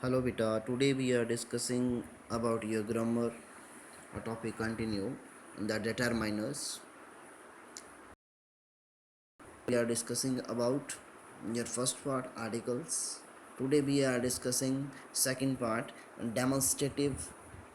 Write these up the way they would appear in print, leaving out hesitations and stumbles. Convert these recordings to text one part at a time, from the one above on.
Hello beta, today we are discussing about your grammar. A topic continue, the determiners. We are discussing about your first part articles. Today we are discussing second part demonstrative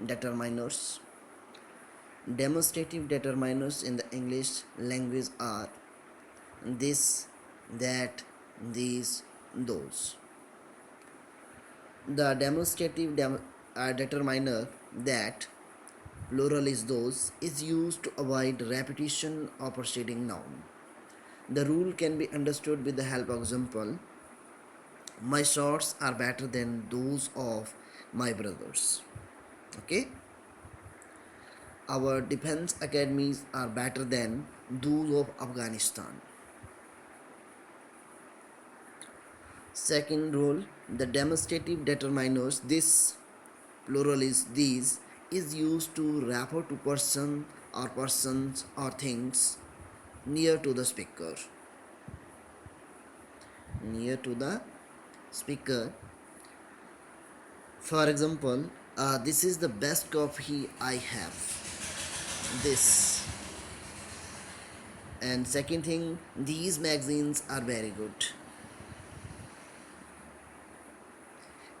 determiners. Demonstrative determiners in the English language are this, that, these, those. The determiner that plural is those is used to avoid repetition of preceding noun. The rule can be understood with the help of example. My shorts are better than those of my brothers. Okay? Our defense academies are better than those of Afghanistan. Second rule, the demonstrative determiners this plural is these is used to refer to person or persons or things near to the speaker. Near to the speaker. For example, this is the best coffee I have. This. And second thing, these magazines are very good.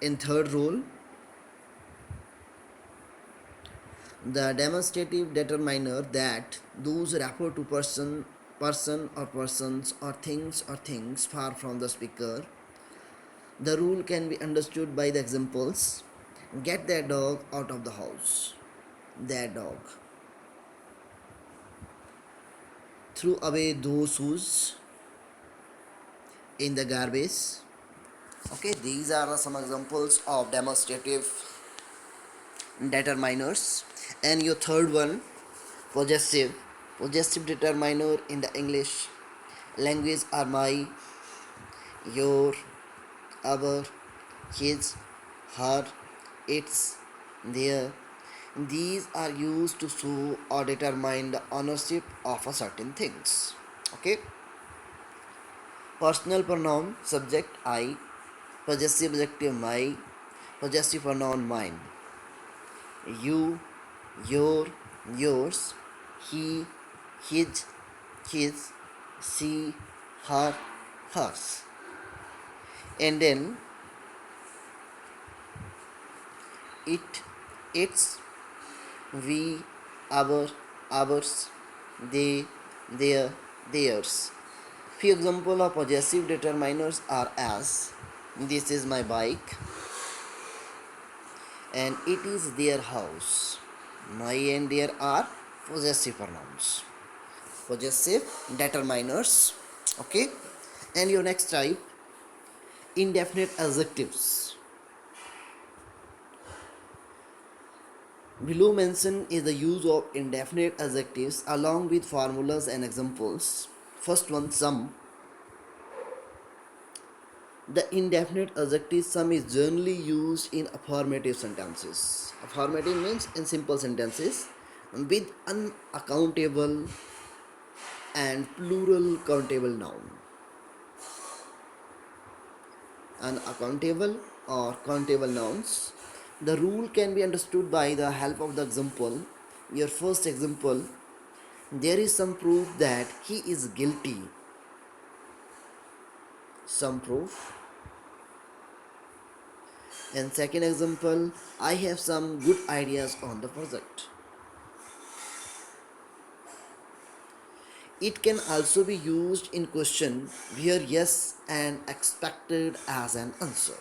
In third rule, the demonstrative determiner that those refer to person or persons or things far from the speaker. The rule can be understood by the examples. Get that dog out of the house. That dog. Throw away those shoes in the garbage. Okay, these are some examples of demonstrative determiners. And your third one, possessive. Possessive determiner in the English language are my, your, our, his, her, its, their. These are used to show or determine the ownership of a certain things. Okay. Personal pronoun subject I, possessive adjective my, possessive pronoun mine. You, your, yours, he, his, she, her, hers. And then it, its, we, our, ours, they, their, theirs. Few examples of possessive determiners are as this is my bike and it is their house. My and their are possessive pronouns. Possessive determiners. Okay. And your next type, indefinite adjectives. Below mention is the use of indefinite adjectives along with formulas and examples. First one, some. The indefinite adjective some is generally used in affirmative sentences. Affirmative means in simple sentences with unaccountable and plural countable noun. Unaccountable or countable nouns. The rule can be understood by the help of the example. Your first example, there is some proof that he is guilty. Some proof. And second example, I have some good ideas on the project. It can also be used in question where yes and expected as an answer.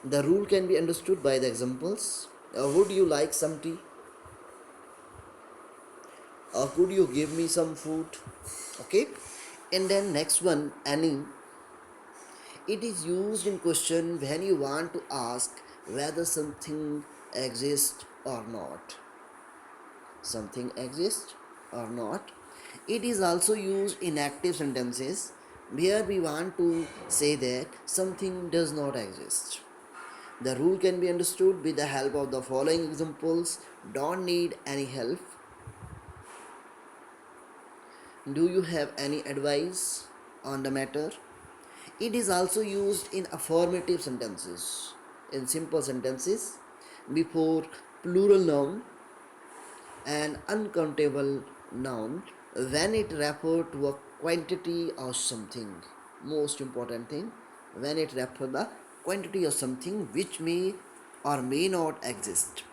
The rule can be understood by the examples. Would you like some tea? Could you give me some food? Okay. And then next one, any. It is used in question when you want to ask whether something exists or not. Something exists or not. It is also used in active sentences where we want to say that something does not exist. The rule can be understood with the help of the following examples. Don't need any help. Do you have any advice on the matter? It is also used in affirmative sentences, in simple sentences, before plural noun and uncountable noun when it refers to a quantity or something. Most important thing, when it refers the quantity of something which may or may not exist.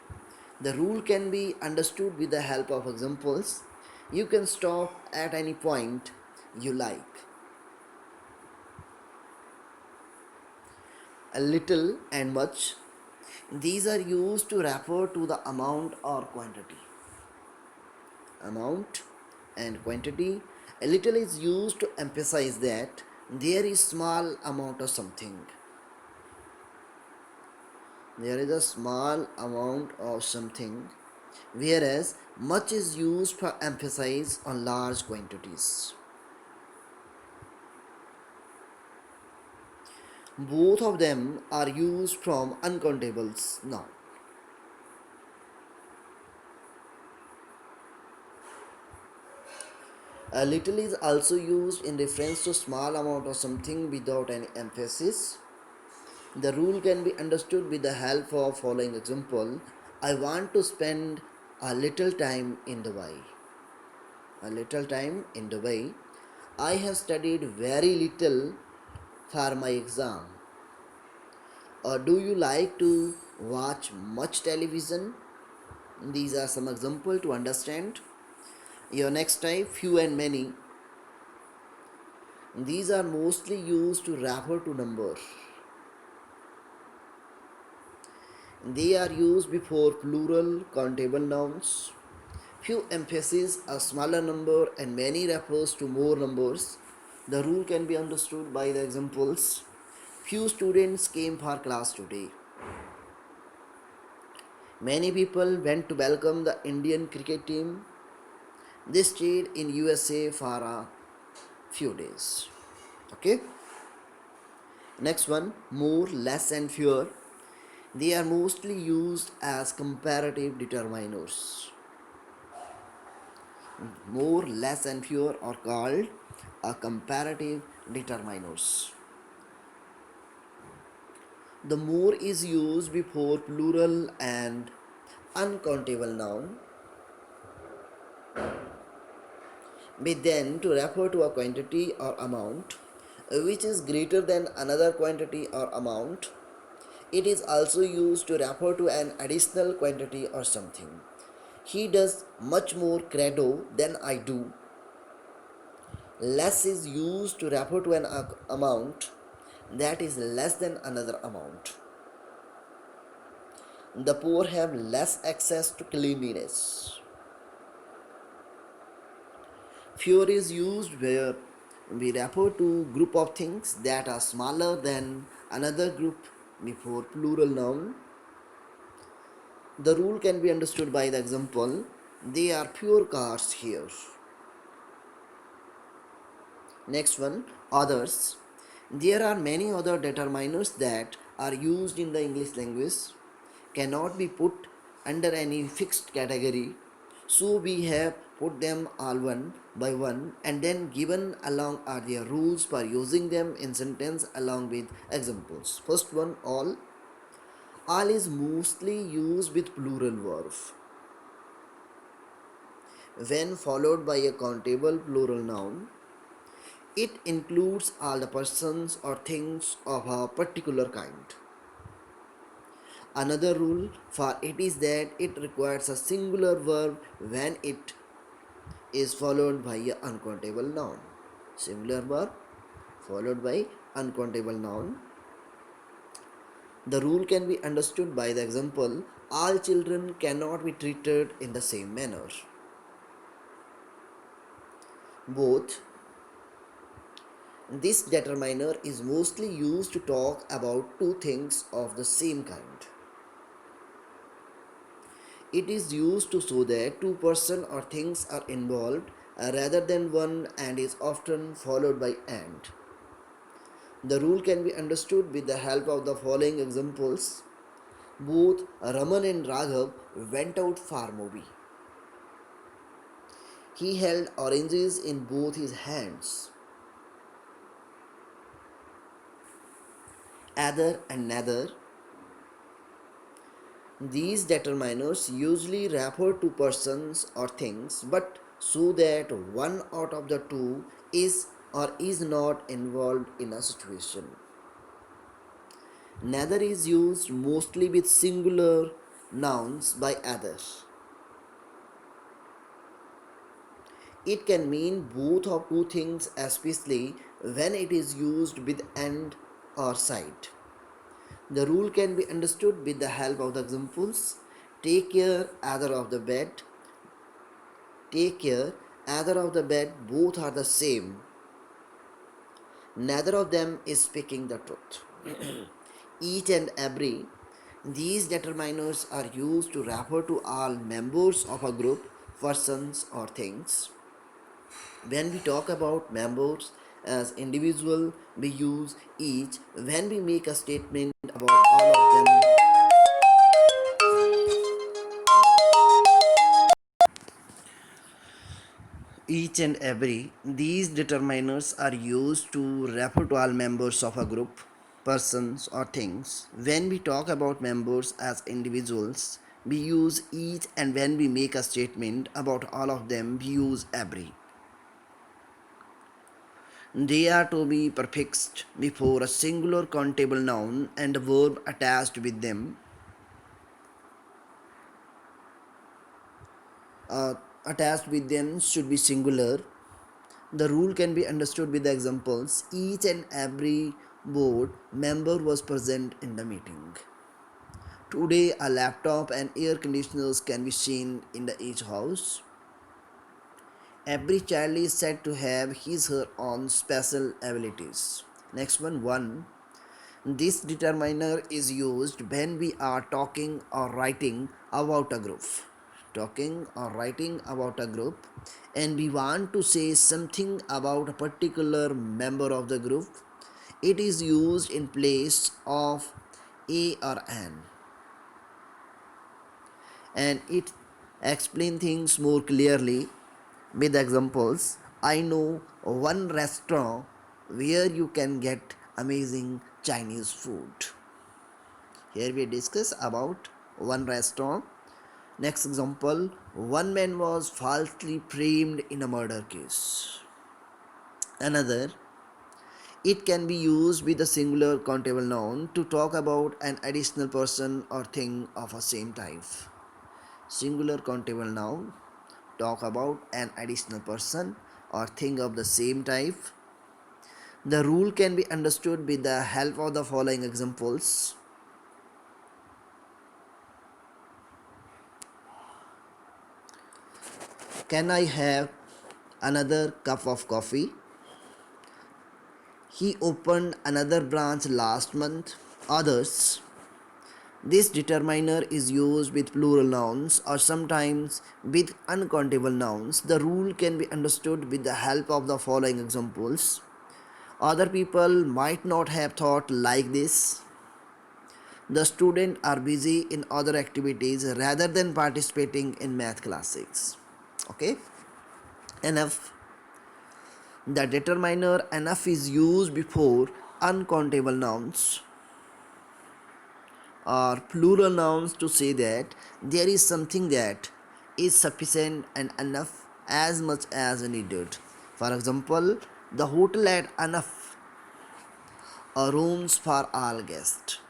The rule can be understood with the help of examples. You can stop at any point you like. A little and much. These are used to refer to the amount or quantity. Amount and quantity. A little is used to emphasize that there is small amount of something. There is a small amount of something, whereas much is used for emphasis on large quantities. Both of them are used from uncountables now. A little is also used in reference to small amount of something without any emphasis. The rule can be understood with the help of following example. I want to spend a little time in Dubai. A little time in Dubai. I have studied very little for my exam. Or do you like to watch much television? These are some examples to understand. Your next type, few and many. These are mostly used to refer to number. They are used before plural countable nouns. Few emphasis a smaller number and many refers to more numbers. The rule can be understood by the examples. Few students came for class today. Many people went to welcome the Indian cricket team. They stayed in USA for a few days. Okay. Next one, more, less, and fewer. They are mostly used as comparative determiners. More, less, and fewer are called a comparative determiners. The more is used before plural and uncountable noun, but then to refer to a quantity or amount which is greater than another quantity or amount. It is also used to refer to an additional quantity or something. He does much more credo than I do. Less is used to refer to an amount that is less than another amount. The poor have less access to cleanliness. Fewer is used where we refer to group of things that are smaller than another group before plural noun. The rule can be understood by the example, they are fewer cars here. Next one, others. There are many other determiners that are used in the English language, cannot be put under any fixed category. So we have put them all one by one and then given along are their rules for using them in sentence along with examples. First one, all. All is mostly used with plural verb. When followed by a countable plural noun, it includes all the persons or things of a particular kind. Another rule for it is that it requires a singular verb when it is followed by an uncountable noun. Singular verb followed by uncountable noun. The rule can be understood by the example, all children cannot be treated in the same manner. Both. This determiner is mostly used to talk about two things of the same kind. It is used to show that two persons or things are involved rather than one and is often followed by and. The rule can be understood with the help of the following examples. Both Raman and Raghav went out for movie. He held oranges in both his hands. Other and nether. These determiners usually refer to persons or things, but so that one out of the two is or is not involved in a situation. Neither is used mostly with singular nouns by others. It can mean both of two things, especially when it is used with and or side. The rule can be understood with the help of the examples. Take care, either of the bed. Take care, either of the bed, both are the same. Neither of them is speaking the truth. Each and every. These determiners are used to refer to all members of a group, persons, or things. When we talk about members as individual, we use each. When we make a statement about all of them, each and every, these determiners are used to refer to all members of a group, persons, or things. When we talk about members as individuals, we use each, and when we make a statement about all of them, we use every. They are to be prefixed before a singular countable noun and a verb attached with them. Attached with them should be singular. The rule can be understood with the examples. Each and every board member was present in the meeting. Today, a laptop and air conditioners can be seen in each house. Every child is said to have his/her own special abilities. Next one. This determiner is used when we are talking or writing about a group. Talking or writing about a group, and we want to say something about a particular member of the group. It is used in place of a or an, and it explains things more clearly with examples. I know one restaurant where you can get amazing Chinese food. Here we discuss about one restaurant. Next example, one man was falsely framed in a murder case. Another, it can be used with a singular countable noun to talk about an additional person or thing of a same type. Singular countable noun, talk about an additional person or thing of the same type. The rule can be understood with the help of the following examples. Can I have another cup of coffee? He opened another branch last month. Others. This determiner is used with plural nouns or sometimes with uncountable nouns. The rule can be understood with the help of the following examples. Other people might not have thought like this. The students are busy in other activities rather than participating in math classes. Okay? Enough. The determiner enough is used before uncountable nouns or plural nouns to say that there is something that is sufficient and enough as much as needed. For example, the hotel had enough rooms for all guests,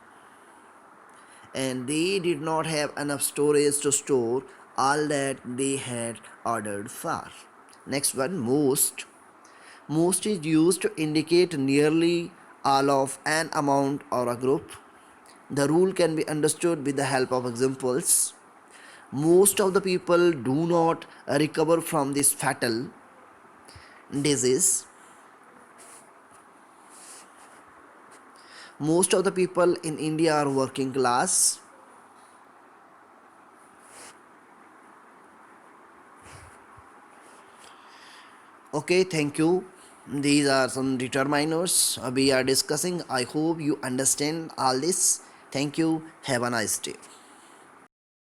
and they did not have enough storage to store all that they had ordered for. Next one, most. Most is used to indicate nearly all of an amount or a group. The rule can be understood with the help of examples. Most of the people do not recover from this fatal disease. Most of the people in India are working class. Okay, thank you. These are some determiners we are discussing. I hope you understand all this. Thank you. Have a nice day.